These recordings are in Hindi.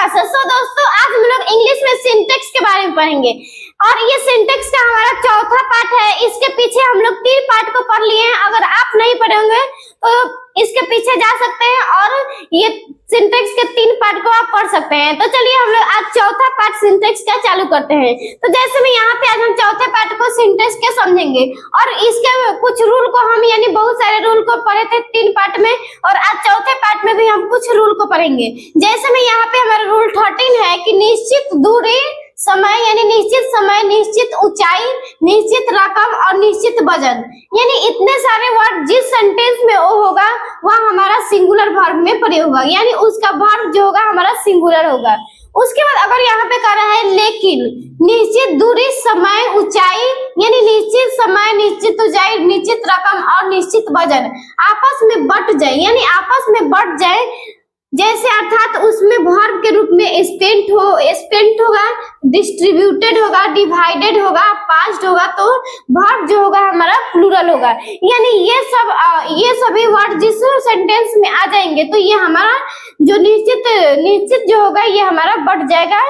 क्लास है। सो दोस्तों, आज हम लोग इंग्लिश में सिंटेक्स के बारे में पढ़ेंगे और ये सिंटेक्स का हमारा चौथा पार्ट है। इसके पीछे हम लोग 3 पार्ट को पढ़ लिए हैं। अगर आप नहीं पढ़े होंगे तो इसके पीछे जा सकते हैं और ये सिंटेक्स के 3 पार्ट को आप पढ़ सकते हैं। तो चलिए हम लोग आज चौथा पार्ट सिंटेक्स का चालू करते हैं। तो जैसे मैं यहाँ पे आज हम चौथे पार्ट को सिंटेक्स के समझेंगे और इसके कुछ रूल को हम यानी बहुत सारे रूल को पढ़े थे 3 पार्ट में, और आज चौथे पार्ट में भी हम कुछ रूल को पढ़ेंगे। जैसे में यहाँ पे हमारा रूल 13 है कि निश्चित दूरी, समय यानी निश्चित समय, निश्चित ऊंचाई, निश्चित रकम और निश्चित वजन, यानी इतने सारे वर्ड जिस सेंटेंस में वो होगा वह हमारा सिंगुलर वर्ब में प्रयोग होगा, यानी उसका वर्ब जो होगा हमारा सिंगुलर होगा। उसके बाद अगर यहाँ पे कह रहा है लेकिन निश्चित दूरी, समय, ऊंचाई, यानी निश्चित समय, निश्चित ऊंचाई, निश्चित रकम और निश्चित वजन आपस में बट जाए, यानी आपस में बट जाए जैसे, अर्थात उसमें वर्ब के रूप में स्पेंट होगा, डिस्ट्रीब्यूटेड होगा, डिवाइडेड होगा, पास्ट होगा, तो वर्ब जो होगा हमारा प्लूरल होगा। यानी ये सभी वर्ड जिस सेंटेंस में आ जाएंगे तो ये हमारा जो निश्चित जो होगा ये हमारा बढ़ जाएगा,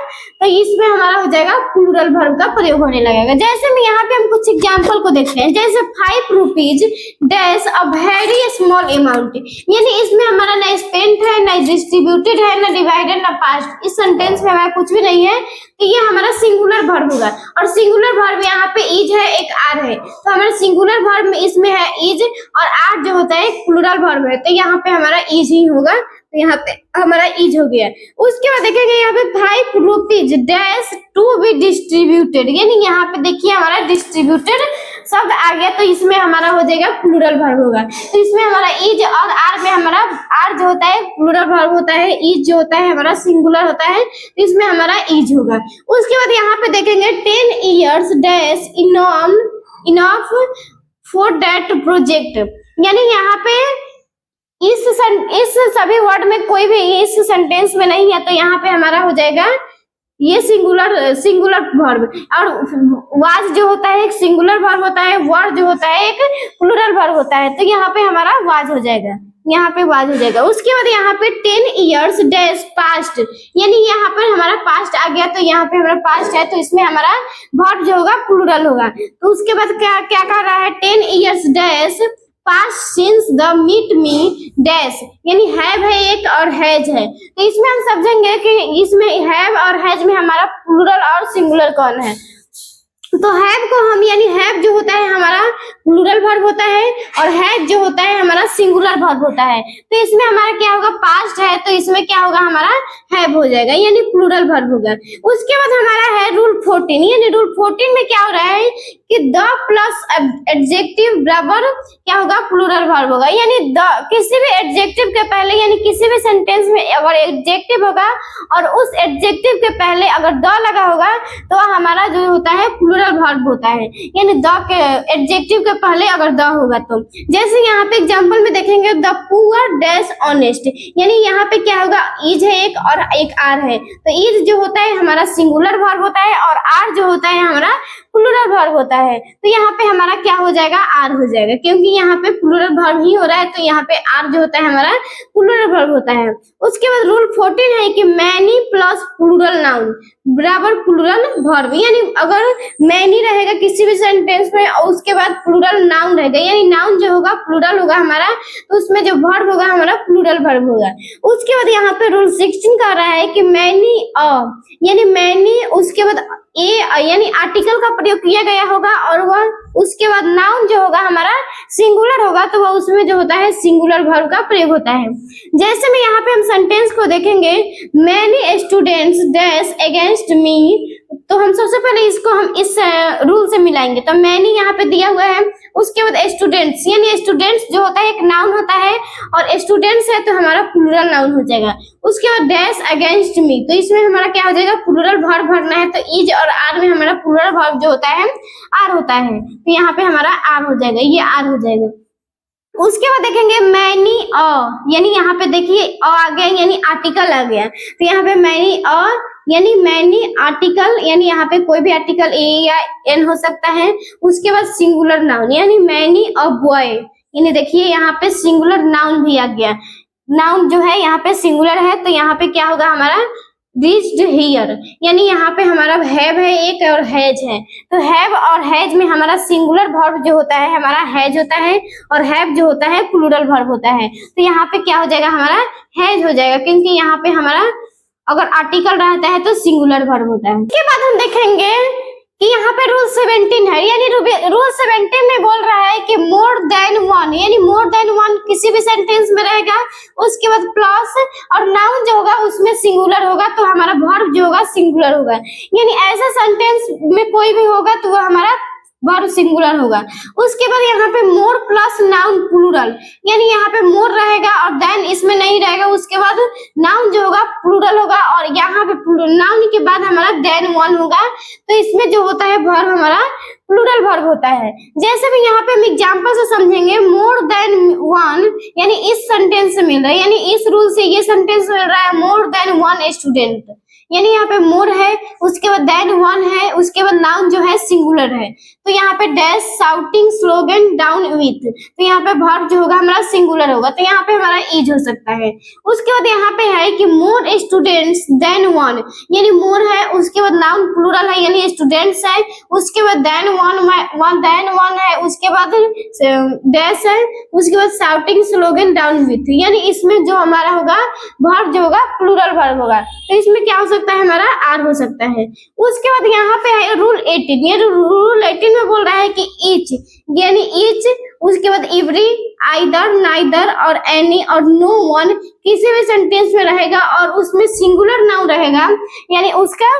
तो इसमें हमारा हो जाएगा प्लूरल वर्ब का प्रयोग होने लगेगा। जैसे में यहाँ पे हम कुछ एग्जाम्पल को देखते हैं, जैसे 5 rupees dash a very small amount, यानी इसमें हमारा ना स्पेंट है, ना डिस्ट्रीब्यूटेड है, ना डिवाइडेड, ना पास्ट। इस सेंटेंस में हमारा कुछ भी नहीं है, तो ये हमारा सिंगुलर वर्ब होगा। और सिंगुलर वर्ब यहाँ पे इज है, एक आर है, तो हमारा सिंगुलर वर्ब में इसमें है इज और आर जो होता है प्लूरल वर्ब है, तो यहाँ पे हमारा इज ही होगा, तो यहाँ पे हमारा इज हो गया। उसके बाद देखेंगे यहाँ पे 5 rupees dash to be distributed, यानी यहाँ पे देखिए हमारा डिस्ट्रीब्यूटेड शब्द आ गया, तो इसमें हमारा हो जाएगा प्लूरल वर्ब होगा। तो इसमें हमारा इज और आर में हमारा आर जो होता है प्लूरल वर्ब होता है, इज जो होता है हमारा सिंगुलर होता है, तो इसमें हमारा इज होगा। उसके बाद यहाँ पे देखेंगे 10 years dash enough for that project, यानी यहाँ पे इस सभी वर्ड में कोई भी इस सेंटेंस में नहीं है, तो यहाँ पे हमारा हो जाएगा ये सिंगुलर वर्ब। और वाज जो होता है एक सिंगुलर वर्ब होता है, वर जो होता है एक प्लूरल वर्ब होता है, तो यहाँ पे हमारा वाज हो जाएगा, यहाँ पे वाज हो जाएगा। उसके बाद यहाँ पे 10 इयर्स डैश पास्ट, यानी यहाँ पर हमारा पास्ट आ गया, तो यहाँ पे हमारा पास्ट है, तो इसमें हमारा वर्ब जो होगा प्लूरल होगा। तो उसके बाद क्या कह रहा है 10 years dash past since the meet me dash, यानी हैव है एक और हैज है, तो इसमें हम समझेंगे कि इसमें हैव और हैज में हमारा प्लूरल और सिंगुलर कौन है। तो हैव को हम यानी हैव जो होता है हमारा प्लूरल वर्ब होता है और हैज जो होता है हमारा सिंगुलर वर्ब होता है, तो इसमें हमारा क्या होगा पास्ट है, तो इसमें क्या होगा हमारा हैव हो जाएगा, यानी प्लूरल वर्ब होगा। उसके बाद हमारा है रूल 14, यानी रूल 14 में क्या हो रहा है कि द प्लस एडजेक्टिव बराबर क्या होगा प्लूरल वर्ब होगा, यानी द किसी भी एडजेक्टिव के पहले, यानी किसी भी सेंटेंस में अगर एडजेक्टिव होगा और उस एडजेक्टिव के पहले अगर द लगा होगा तो हमारा जो होता है प्लूरल वर्ब होता है, यानी द के एडजेक्टिव के पहले अगर द होगा तो। जैसे यहाँ पे एग्जांपल में देखेंगे द पुअर डैश ऑनेस्ट, यानी यहाँ पे क्या होगा इज है एक और एक आर है, तो इज जो होता है हमारा सिंगुलर वर्ब होता है और आर जो होता है हमारा प्लूरल वर्ब होता है, तो यहाँ पे हमारा क्या हो जाएगा आर हो जाएगा, क्योंकि यहाँ पे प्लूरल वर्ब ही हो रहा है, तो यहाँ पे आर जो होता है हमारा प्लूरल वर्ब होता है। उसके बाद रूल 14 है कि मैनी प्लस प्लूरल नाउन बराबर प्लूरल वर्ब, यानी अगर मैनी रहेगा किसी भी सेंटेंस में और उसके बाद प्लूरल नाउन रहेगा, यानी नाउन जो होगा प्लूरल होगा हमारा, तो उसमें जो वर्ब होगा हमारा प्लूरल वर्ब होगा। उसके बाद यहाँ पे रूल 16 कह रहा है कि मैनी यानी मैनी उसके बाद ए यानी आर्टिकल का प्रयोग किया गया होगा और वह उसके बाद नाउन जो होगा हमारा सिंगुलर होगा, तो वह उसमें जो होता है सिंगुलर वर्ब का प्रयोग होता है। जैसे में यहाँ पे हम सेंटेंस को देखेंगे many students dash against me, तो हम सबसे पहले इसको हम इस रूल से मिलाएंगे, तो मैनी यहाँ पे दिया हुआ है, उसके बाद स्टूडेंट्स, यानी स्टूडेंट्स जो होता है एक नाउन होता है और स्टूडेंट्स है तो हमारा प्लूरल नाउन हो जाएगा। उसके बाद डैश अगेंस्ट मी, तो इसमें हमारा क्या हो जाएगा प्लूरल वर्ब भरना है, तो इज और आर में हमारा प्लूरल वर्ब जो होता है आर होता है, तो यहाँ पे हमारा आर हो जाएगा, ये आर हो जाएगा। उसके बाद देखेंगे मैनी यानी यहाँ पे देखिए आ गया, यानी आर्टिकल आ गया, तो यहाँ पे मैनी यानी मैनी आर्टिकल, यानी यहाँ पे कोई भी आर्टिकल ए या एन हो सकता है। उसके बाद सिंगुलर नाउन, यानी मैनी अ बॉय, यानी देखिए यहाँ पे सिंगुलर नाउन भी आ गया, नाउन जो है यहाँ पे सिंगुलर है, तो यहाँ पे क्या होगा हमारा रीच्ड हियर, यानी यहाँ पे हमारा हैव है एक और हैज है, तो हैव और हैज में हमारा सिंगुलर वर्ब जो होता है हमारा हैज होता है और हैव जो होता है प्लूरल वर्ब होता है। तो यहाँ पे क्या हो जाएगा हमारा हैज हो जाएगा, क्योंकि यहाँ पे हमारा अगर आर्टिकल रहता है तो सिंगुलर वर्ब होता है। इसके बाद हम देखेंगे कि यहाँ पे रूल 17 है, यानी रूल 17 में बोल रहा है कि मोर देन वन, यानी मोर देन वन किसी भी सेंटेंस में रहेगा, उसके बाद प्लस और नाउन जो होगा उसमें सिंगुलर होगा तो हमारा वर्ब जो होगा सिंगुलर होगा, यानी ऐसा सेंटेंस में कोई भी होगा तो वो हमारा वर्ब सिंगुलर होगा। उसके बाद यहाँ पे मोर प्लस नाउन प्लूरल, यानी यहाँ पे मोर रहेगा और देन इसमें नहीं रहेगा, उसके बाद नाउन जो होगा प्लूरल होगा और यहाँ पे नाउन के बाद हमारा देन वन होगा, तो इसमें जो होता है वर्ब हमारा प्लूरल वर्ब होता है। जैसे भी यहाँ पे हम एग्जांपल से समझेंगे, मोर देन वन यानी इस सेंटेंस से मिल रहा है, यानी इस रूल से ये सेंटेंस मिल रहा है मोर देन वन स्टूडेंट, यानी यहाँ पे मोर है उसके बाद देन वन है उसके बाद नाउन जो है सिंगुलर है, तो यहाँ पे dash shouting slogan down with, तो यहाँ पे वर्ब जो होगा हमारा सिंगुलर होगा, तो यहाँ पे हमारा इज हो सकता है। उसके बाद यहाँ पे है कि मोर स्टूडेंट्स देन वन, यानी मोर है उसके बाद नाउन प्लूरल है यानी स्टूडेंट्स है, उसके बाद देन वन है उसके बाद डैश है उसके बाद शाउटिंग स्लोगन डाउन विथ, यानी इसमें जो हमारा होगा वर्ब जो होगा प्लूरल वर्ब होगा, तो इसमें क्या हो सकता है हमारा आर हो सकता है। उसके बाद यहाँ पे है रूल 18, ये रूल 18 में बोल रहा है कि ईच, यानी ईच उसके बाद एवरी आइदर नाइदर और एनी और नो वन किसी भी सेंटेंस में रहेगा और उसमें सिंगुलर नाउन रहेगा, यानी उसका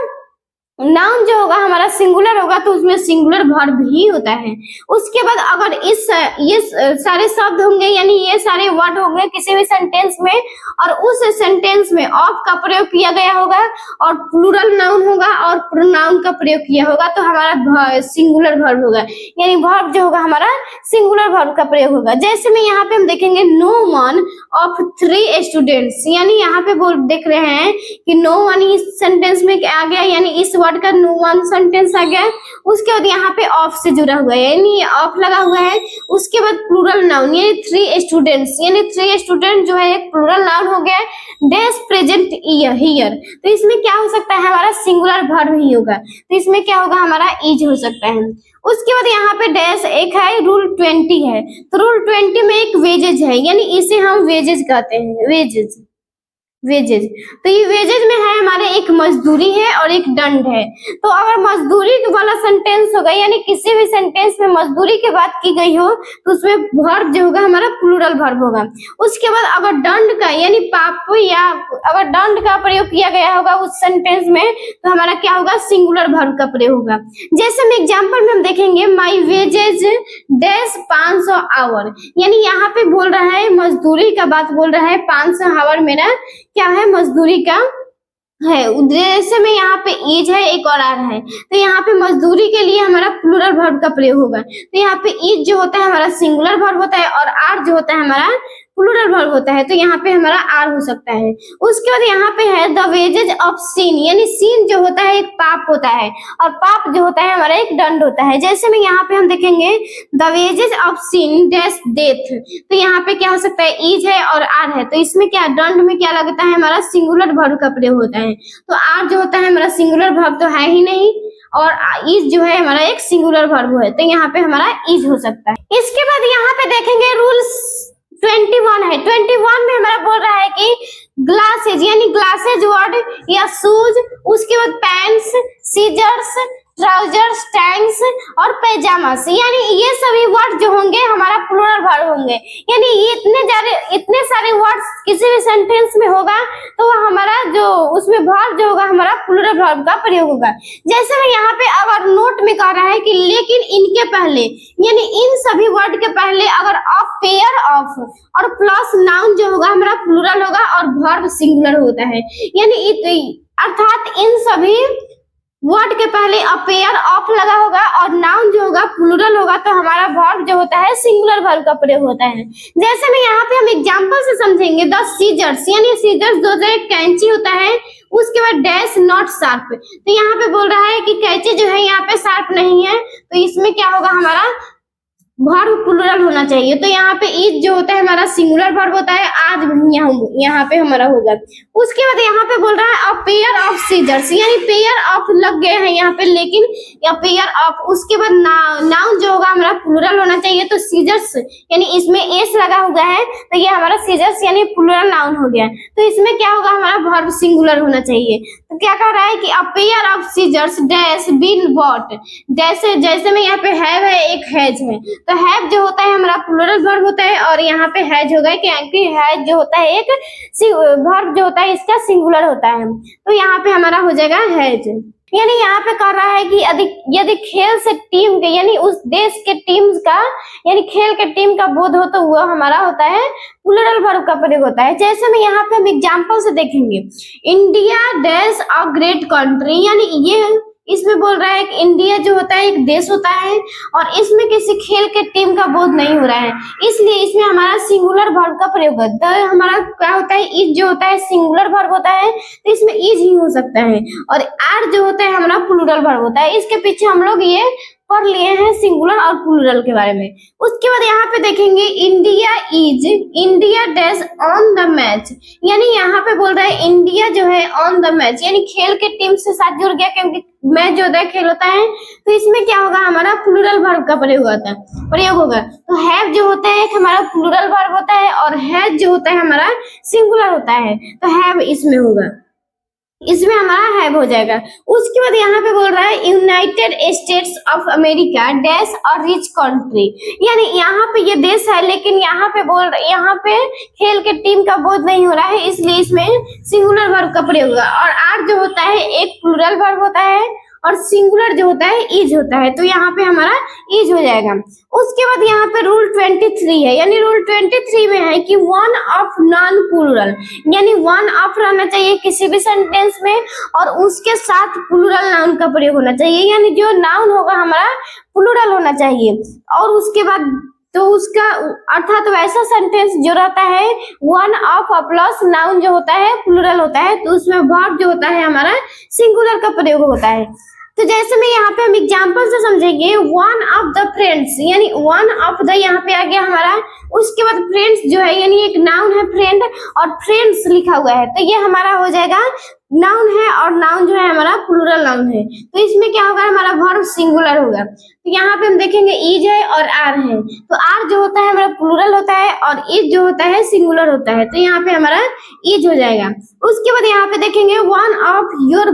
नाउन जो होगा हमारा सिंगुलर होगा तो उसमें सिंगुलर वर्ब ही होता है। उसके बाद अगर ये सारे शब्द होंगे यानी ये सारे वर्ड होंगे किसी भी सेंटेंस में और उस सेंटेंस में ऑफ का प्रयोग किया गया होगा और प्लूरल नाउन होगा और प्रोनाउन का प्रयोग किया होगा तो हमारा सिंगुलर वर्ब होगा, यानी वर्ब जो होगा हमारा सिंगुलर वर्ब का प्रयोग होगा। जैसे में यहाँ पे हम देखेंगे नो वन ऑफ 3 स्टूडेंट्स, यानी यहाँ पे देख रहे हैं कि नो वन इस सेंटेंस में आ गया, यानी इस वर्ड का नो वन सेंटेंस आ गया। उसके बाद यहाँ पे ऑफ से जुड़ा हुआ है यानी ऑफ लगा हुआ है, उसके बाद प्लूरल नाउन यानी 3 स्टूडेंट्स, यानी 3 स्टूडेंट जो है एक प्लूरल नाउन हो गया। डेज प्रेजेंट हियर, तो इसमें क्या हो सकता है हमारा सिंगुलर वर्ब ही होगा, तो इसमें क्या होगा हमारा इज हो सकता है। उसके बाद यहाँ पे डैश एक है रूल 20 है, तो रूल 20 में एक वेजेज है यानी इसे हम वेजेज कहते हैं, वेजेज, तो ये वेजेज में है हमारे एक मजदूरी है और एक दंड है, तो अगर मजदूरी वाला सेंटेंस होगा यानी किसी भी सेंटेंस में मजदूरी की बात की गई हो तो उसमें वर्ब जो होगा हमारा प्लूरल वर्ब होगा। उसके बाद अगर दंड का यानी पाप या अगर दंड का प्रयोग किया गया होगा उस सेंटेंस में तो हमारा क्या होगा सिंगुलर वर्ब का प्रयोग होगा। जैसे हम एग्जाम्पल में हम देखेंगे माई वेजेज डैश 500 आवर, यानी यहाँ पे बोल रहा है मजदूरी का बात बोल रहा है, 500 आवर मेरा क्या है मजदूरी का है। जैसे में यहाँ पे इज है एक और आर है, तो यहाँ पे मजदूरी के लिए हमारा प्लूरल वर्ब का प्रयोग होगा, तो यहाँ पे इज जो होता है हमारा सिंगुलर वर्ब होता है और आर जो होता है हमारा प्लूरल वर्ब होता है, तो यहाँ पे हमारा आर हो सकता है। उसके बाद यहाँ पे है द वेजेज ऑफ सीन, यानी सीन जो होता है एक पाप होता है और पाप जो होता है हमारा एक दंड होता है। जैसे में यहाँ पे हम देखेंगे the wages of sin dash death, तो यहाँ पे क्या हो सकता है इज है और आर है, तो इसमें क्या दंड में क्या लगता है हमारा सिंगुलर वर्ब का प्रयोग होता है, तो आर जो होता है हमारा सिंगुलर वर्ब तो है ही नहीं और इज जो है हमारा एक सिंगुलर वर्ब है, तो यहाँ पे हमारा इज हो सकता है। इसके बाद यहाँ पे देखेंगे रूल्स 21 है, 21 में हमारा बोल रहा है कि ग्लासेज यानी ग्लासेज वर्ड या शूज, उसके बाद पैंट्स, सीजर्स, ट्राउजर्स, टैंक्स और पैजामास, यानी ये सभी वर्ड जो होंगे हमारा प्लूरल वर्ब होंगे, यानी ये इतने सारे वर्ड्स किसी भी सेंटेंस में होगा तो हमारा जो उसमें वर्ब जो होगा हमारा प्लूरल वर्ब का प्रयोग होगा। जैसे मैं यहाँ पे अगर नोट में कह रहा है कि लेकिन इनके पहले यानी इन सभी वर्ड के पहले अगर ऑफ पेयर ऑफ और प्लस नाउन जो होगा हमारा प्लूरल होगा और वर्ब सिंगुलर होता है, यानी अर्थात इन सभी वर्ड के पहले अ पेयर ऑफ लगा होगा और नाउन जो होगा प्लूरल होगा तो हमारा वर्ब जो होता है सिंगुलर वर्ब का प्रयोग होता है। जैसे में यहाँ पे हम एग्जांपल से समझेंगे द सीजर्स, यानी सीजर्स जो एक कैंची होता है, उसके बाद डैश नॉट शार्प, तो यहाँ पे बोल रहा है कि कैंची जो है यहाँ पे शार्प नहीं है, तो इसमें क्या होगा हमारा वर्ब प्लूरल होना चाहिए। तो यहाँ पे इज जो होता है हमारा सिंगुलर वर्ब होता है, आज यहाँ पे हमारा होगा। उसके बाद यहाँ पे बोल रहा है अ पेयर ऑफ सीजर्स, यानी पेयर ऑफ लग गए हैं यहाँ पे, लेकिन या पेयर ऑफ, उसके बाद नाउन जो होगा हमारा प्लूरल होना चाहिए। तो सीजर्स यानी इसमें एस लगा हुआ है, तो ये हमारा सीजर्स यानी प्लूरल नाउन हो गया। तो इसमें क्या होगा, हमारा वर्ब सिंगुलर होना चाहिए। तो क्या कह रहा है कि a pair of scissors dash been bought, जैसे में यहाँ पे हैव है, एक हैज है, तो हैव जो होता है हमारा प्लूरल वर्ब होता है, और यहाँ पे हैज होगा क्योंकि हैज जो होता है एक वर्ब जो होता है इसका सिंगुलर होता है। तो यहाँ पे हमारा हो जाएगा हैज। यानी यहाँ पे कह रहा है कि यदि खेल से टीम के यानी उस देश के टीम्स का यानी खेल के टीम का बोध हो, तो वो हमारा होता है प्लूरल वर्ब का प्रयोग होता है। जैसे में यहाँ पे हम एग्जांपल से देखेंगे, India dash a great country, यानी ये इसमें बोल रहा है कि इंडिया जो होता है एक देश होता है और इसमें किसी खेल के टीम का बोध नहीं हो रहा है, इसलिए इसमें हमारा सिंगुलर वर्ब का प्रयोग होता है। हमारा क्या होता है, इज जो होता है सिंगुलर वर्ब होता है, तो इसमें इज ही हो सकता है, और आर जो होता है हमारा प्लूरल वर्ब होता है। इसके पीछे हम लोग ये पढ़ लिए हैं सिंगुलर और प्लूरल के बारे में। उसके बाद यहाँ पे देखेंगे India dash on the match, यानी यहाँ पे बोल रहा है इंडिया जो है ऑन द मैच, यानी खेल के टीम से साथ जुड़ गया, क्योंकि मैच जो होता है खेल होता है। तो इसमें क्या होगा, हमारा प्लूरल वर्ब का प्रयोग होगा। तो हैव जो होता है एक हमारा प्लूरल वर्ब होता है, और हैज जो होता है हमारा सिंगुलर होता है। तो हैव इसमें होगा, इसमें हमारा हैव हो जाएगा। उसके बाद यहाँ पे बोल रहा है United states of America dash और रिच कंट्री, यानी यहाँ पे ये देश है, लेकिन यहाँ पे खेल के टीम का बोध नहीं हो रहा है, इसलिए इसमें सिंगुलर वर्ब का प्रयोग होगा। और आर जो होता है एक प्लूरल वर्ब होता है, और सिंगुलर जो होता है इज होता है, तो यहाँ पे हमारा इज हो जाएगा। उसके बाद यहाँ पे रूल 23 है, यानी रूल 23 में है कि वन ऑफ नॉन प्लूरल, यानी वन ऑफ रहना चाहिए किसी भी सेंटेंस में, और उसके साथ प्लूरल नाउन का प्रयोग होना चाहिए, यानी जो नाउन होगा हमारा प्लूरल होना चाहिए। और उसके बाद तो उसका अर्थात वैसा सेंटेंस जो रहता है वन ऑफ प्लस नाउन जो होता है प्लूरल होता है, तो उसमें वर्ब जो होता है हमारा सिंगुलर का प्रयोग होता है। तो जैसे में यहाँ पे हम एग्जांपल से समझेंगे, वन ऑफ द फ्रेंड्स, यानी वन ऑफ द यहाँ पे आ गया हमारा। उसके बाद फ्रेंड्स जो है यानी एक नाउन है फ्रेंड, और फ्रेंड्स लिखा हुआ है, तो ये हमारा हो जाएगा नाउन है, और नाउन जो है हमारा प्लूरल नाउन है। तो इसमें क्या होगा, हमारा वर्ब सिंगुलर होगा। तो यहाँ पे हम देखेंगे इज है और आर है, तो आर जो होता है हमारा प्लूरल होता है, और इज जो होता है सिंगुलर होता है, तो यहाँ पे हमारा इज हो जाएगा। उसके बाद यहाँ पे देखेंगे one of your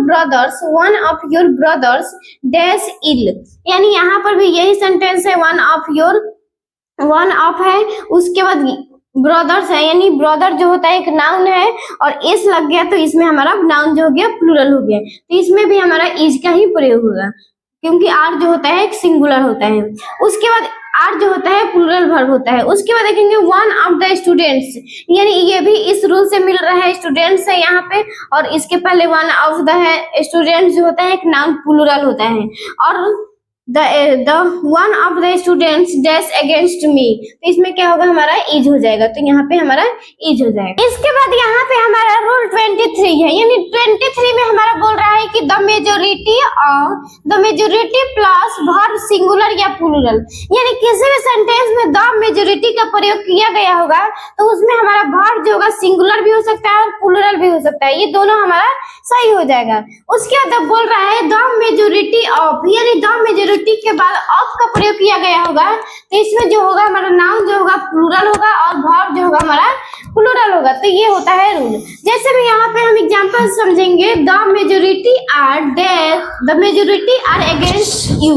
brothers dash ill, यानी यहाँ पर भी यही सेंटेंस है, वन ऑफ है, उसके बाद ब्रदर्स है, यानी ब्रदर जो होता है एक नाउन है, और एस लग गया, तो इसमें हमारा नाउन जो हो गया प्लूरल हो गया। तो इसमें भी हमारा इज का ही प्रयोग होगा, क्योंकि आर जो होता है एक सिंगुलर होता है। उसके बाद आर जो होता है प्लूरल वर्ब होता है। उसके बाद देखेंगे वन ऑफ द स्टूडेंट्स, यानी ये भी इस रूल से मिल रहा है, स्टूडेंट्स है यहाँ पे, और इसके पहले वन ऑफ द है, स्टूडेंट्स जो होता है एक नाउन प्लूरल होता है, और the one of the students dash against me, तो इसमें क्या होगा, हमारा इज हो जाएगा। तो यहाँ पे हमारा इज हो जाएगा। इसके बाद यहाँ पे हमारा रूल 23 है, यानी 23 में हमारा बोल रहा है कि the majority plus verb singular या प्लूरल, यानी किसी भी सेंटेंस में द मेजोरिटी का प्रयोग किया गया होगा, तो उसमें हमारा वर्ब जो होगा सिंगुलर भी हो सकता है और प्लूरल भी हो सकता है, ये दोनों हमारा सही हो जाएगा। उसके बाद बोल रहा है द मेजोरिटी ऑफ, यानी द मेजोरिटी के बाद ऑफ का प्रयोग किया गया होगा, तो इसमें जो होगा हमारा नाउन जो होगा प्लूरल होगा, और वर्ब जो होगा हमारा प्लूरल होगा। तो ये होता है रूल। जैसे भी यहाँ पे हम एग्जांपल समझेंगे, the majority are against you,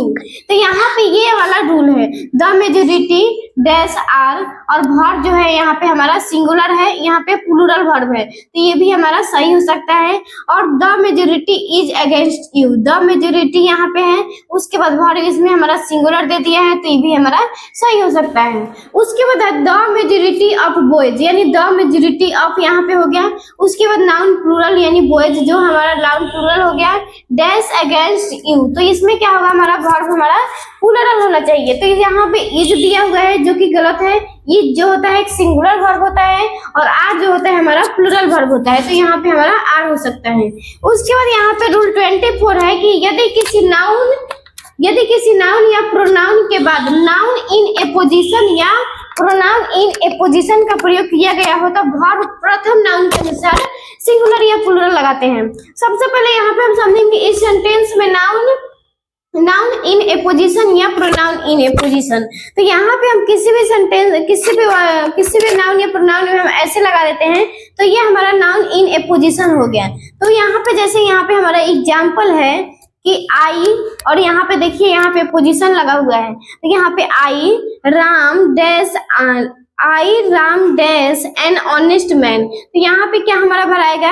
तो यहाँ पे ये वाला रूल है, द मेजोरिटी डैश आर, और वर्ब जो है यहाँ पे हमारा सिंगुलर है, यहाँ पे प्लूरल वर्ब है, तो ये भी हमारा सही हो सकता है। और the majority is against you, the majority यहाँ पे है, उसके बाद वर्ब इसमें हमारा सिंगुलर दे दिया है, तो ये भी हमारा सही हो सकता है। उसके बाद द मेजोरिटी ऑफ बॉयज, यानी द मेजोरिटी ऑफ यहाँ पे हो गया, उसके बाद नाउन प्लूरल यानी बॉयज जो हमारा नाउन प्लूरल हो गया, डैश अगेंस्ट यू, तो इसमें क्या होगा, हमारा वर्ब हमारा प्लूरल होना चाहिए। तो यहाँ पे इज दिया हुआ है जो कि गलत है, इज जो होता है एक सिंगुलर वर्ब होता है, और आर जो होता है हमारा प्लूरल वर्ब होता है, तो यहाँ पे हमारा आर हो सकता है। उसके बाद यहाँ पे रूल 24 है कि यदि किसी नाउन यदि किसी नाउन या प्रोनाउन के बाद नाउन इन ए पोजीशन या प्रोनाउन इन ए पोजीशन का प्रयोग किया गया हो तो वर्ब प्रथम नाउन के अनुसार सिंगुलर या प्लूरल लगाते हैं। सबसे पहले यहाँ पे हम समझेंगे इस सेंटेंस में नाउन इन ए पोजीशन या प्रोनाउन इन ए पोजीशन। तो यहाँ पे हम किसी भी सेंटेंस किसी भी नाउन या प्रोनाउन में हम ऐसे लगा देते हैं तो ये हमारा नाउन इन ए पोजीशन हो गया। तो यहाँ पे जैसे यहाँ पे हमारा एग्जाम्पल है कि आई, और यहाँ पे देखिए यहाँ पे पोजीशन लगा हुआ है, तो यहाँ पे I am dash an honest man. तो यहाँ पे क्या हमारा भराएगा,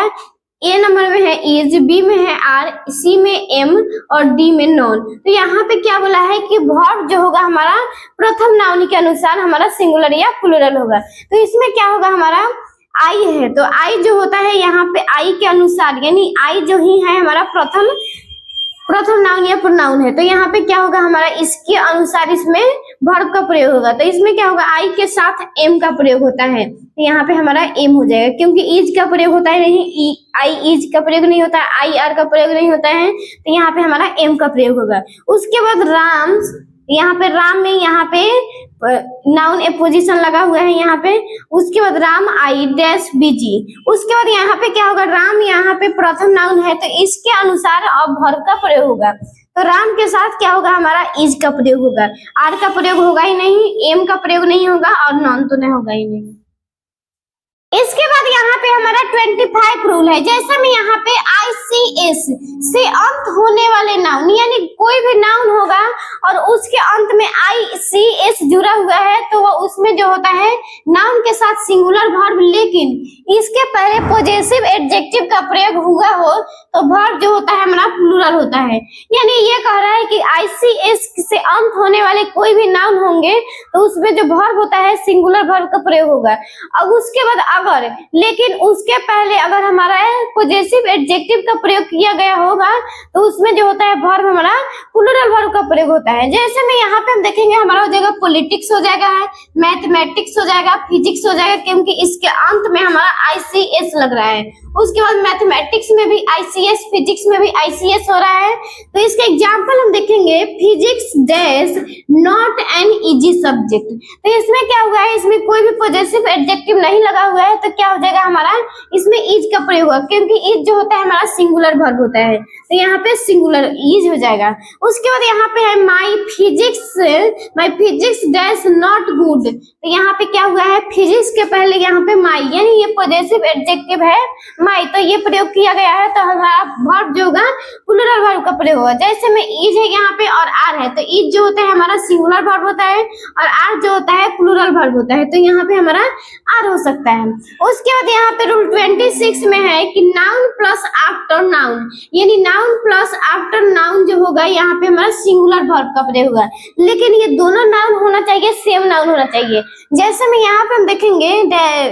ए नंबर में है इज, बी में है आर, सी में एम और डी में नॉन। तो यहाँ पे क्या बोला है कि वर्ब जो होगा हमारा प्रथम नाउन के अनुसार हमारा सिंगुलर या प्लूरल होगा। तो इसमें क्या होगा, हमारा आई है तो आई जो होता है यहाँ पे आई के अनुसार, यानी आई जो ही है हमारा प्रथम नाउन या प्रोनाउन है, तो यहाँ पे क्या होगा हमारा इसके अनुसार इसमें वर्ब का प्रयोग होगा। तो इसमें क्या होगा, आई के साथ एम का प्रयोग होता है, तो यहाँ पे हमारा एम हो जाएगा, क्योंकि इज का प्रयोग होता है नहीं, आई इज का प्रयोग नहीं होता है, आई आर का प्रयोग नहीं होता है, तो यहाँ पे हमारा एम का प्रयोग होगा। उसके बाद राम, यहाँ पे राम में यहाँ पे नाउन ए पोजीशन लगा हुआ है यहाँ पे। उसके बाद राम आई डैश बीजी। उसके बाद यहाँ पे क्या होगा, राम यहाँ पे प्रथम नाउन है तो इसके अनुसार अब वर्ब का प्रयोग होगा। तो राम के साथ क्या होगा, हमारा इज का प्रयोग होगा, आर का प्रयोग होगा ही नहीं, एम का प्रयोग नहीं होगा और नॉन तो नहीं होगा ही नहीं। इसके बाद यहाँ पे हमारा 25 रूल है। जैसे में यहाँ पे ICS से अंत होने वाले नाउन, यानी कोई भी नाउन होगा और उसके अंत में ICS जुड़ा हुआ है तो वो उसमें जो होता है नाउन के साथ सिंगुलर वर्ब, लेकिन इसके पहले पॉजेसिव एडजेक्टिव का प्रयोग हुआ हो तो वर्ब जो होता है हमारा प्लूरल होता है। यानी ये कह रहा है कि ICS से अंत होने वाले कोई भी नाउन होंगे तो उसमें जो वर्ब होता है सिंगुलर वर्ब का प्रयोग होगा। अब उसके बाद अगर, लेकिन उसके पहले अगर हमारा पॉजेसिव एडजेक्टिव का प्रयोग किया गया होगा तो उसमें जो होता है वर्ब हमारा प्लूरल वर्ब का प्रयोग होता है। जैसे में यहाँ पे हम देखेंगे हमारा हो जाएगा पॉलिटिक्स हो जाएगा, मैथमेटिक्स हो जाएगा, फिजिक्स हो जाएगा, क्योंकि इसके अंत में हमारा ICS लग रहा है। उसके बाद मैथमेटिक्स में भी ICS, फिजिक्स में भी ICS हो रहा है। तो इसके एग्जाम्पल हम देखेंगे, physics dash not an easy subject. तो इसमें क्या हुआ है, इसमें कोई भी पॉजेसिव एडजेक्टिव नहीं लगा हुआ है तो क्या हो जाएगा हमारा, इसमें इज का प्रयोग होगा, क्योंकि इज जो होता है हमारा सिंगुलर वर्ब होता है, तो यहाँ पे सिंगुलर इज हो जाएगा। उसके बाद यहाँ पे है माई फिजिक्स डैश नॉट गुड। तो यहाँ पे क्या हुआ है, फिजिक्स के पहले यहाँ पे माई, यानी ये पॉजेसिव एडजेक्टिव है माई, तो ये प्रयोग किया गया है तो हमारा वर्ब जो होगा प्लूरल वर्ब का प्रयोग होगा। जैसे में इज है यहाँ पे और आर है, तो इज जो होता है हमारा सिंगुलर वर्ब होता है और आर जो होता है प्लूरल वर्ब होता है, तो यहाँ पे हमारा आर हो सकता है। उसके बाद यहाँ पे रूल 26 में है कि नाउन प्लस आफ्टर नाउन, यानी नाउन प्लस आफ्टर नाउन जो होगा यहाँ पे हमारा सिंगुलर वर्ब का प्रयोग होगा, लेकिन ये दोनों नाउन होना चाहिए, सेम नाउन होना चाहिए। जैसे में यहाँ पे हम देखेंगे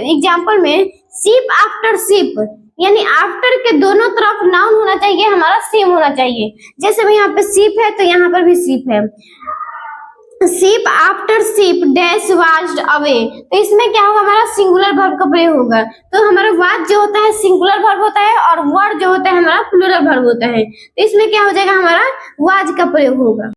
एग्जाम्पल में शिप आफ्टर शिप, यानी आफ्टर के दोनों तरफ नाउन होना चाहिए हमारा सेम होना चाहिए। जैसे में यहाँ पे शिप है तो यहाँ पर भी शिप है, ship after ship dash washed away, तो इसमें क्या होगा हमारा सिंगुलर वर्ब का प्रयोग होगा। तो हमारा वाज जो होता है सिंगुलर वर्ब होता है और वर्ड जो होता है हमारा प्लूरल वर्ब होता है, तो इसमें क्या हो जाएगा हमारा वाज का प्रयोग होगा।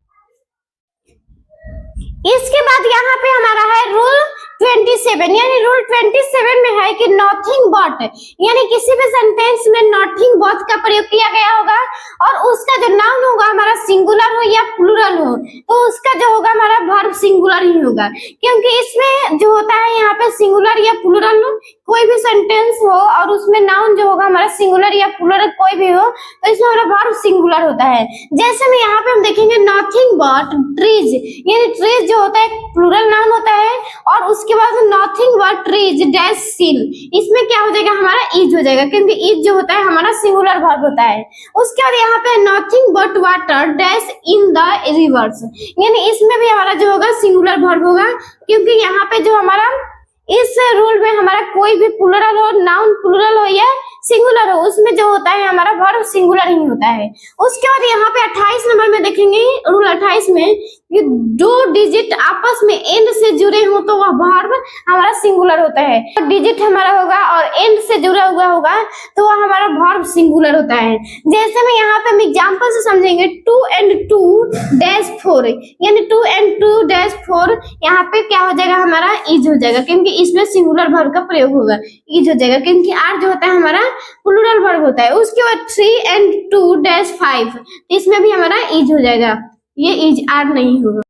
इसके बाद यहाँ पे हमारा है रूल 27, यानी रूल 27 में है कि नॉथिंग बट, यानी किसी भी सेंटेंस में नॉथिंग बट का प्रयोग किया गया होगा और उसका जो नाउन होगा हमारा सिंगुलर हो या प्लूरल हो तो उसका जो होगा हमारा वर्ब सिंगुलर ही होगा, क्योंकि इसमें जो होता है यहाँ पे सिंगुलर या प्लूरल कोई भी सेंटेंस हो और उसमें नाउन जो होगा हमारा सिंगुलर या प्लूरल कोई भी हो तो इसमें हमारा वर्ब सिंगुलर होता है। जैसे में यहाँ पे हम देखेंगे नॉथिंग बट ट्रीज, यानी ट्रीज जो होता है प्लूरल नाउन होता है और उसके बाद nothing but trees dash seal, इसमें क्या हो जाएगा हमारा इज हो जाएगा, क्योंकि इज जो होता है हमारा सिंगुलर वर्ब होता है। उसके बाद यहाँ पे nothing but water dash in the reverse, यानी इसमें भी हमारा जो होगा सिंगुलर वर्ब होगा, क्योंकि यहाँ पे जो हमारा इस रूल में हमारा कोई भी प्लूरल हो, नाउन प्लूरल हो या सिंगुलर हो, उसमें जो होता है हमारा वर्ब सिंगुलर ही होता है। उसके बाद यहाँ पे 28 नंबर में देखेंगे, रूल 28 में, ये दो डिजिट आपस में एंड से जुड़े हो तो वह वर्ब हमारा सिंगुलर होता है। तो डिजिट हमारा होगा और एंड से जुड़ा हुआ होगा तो वह हमारा वर्ब सिंगुलर होता है। जैसे में यहाँ पे हम एग्जाम्पल से समझेंगे, 2 and 2-4, यानी 2 and 2-4, यहाँ पे क्या हो जाएगा हमारा इज हो जाएगा, क्योंकि इसमें सिंगुलर वर्ब का प्रयोग होगा, इज हो जाएगा, क्योंकि आर जो होता है हमारा प्लूरल वर्ब होता है। उसके बाद 3 and 2-5, इसमें भी हमारा इज हो जाएगा, ये इज आर नहीं होगा।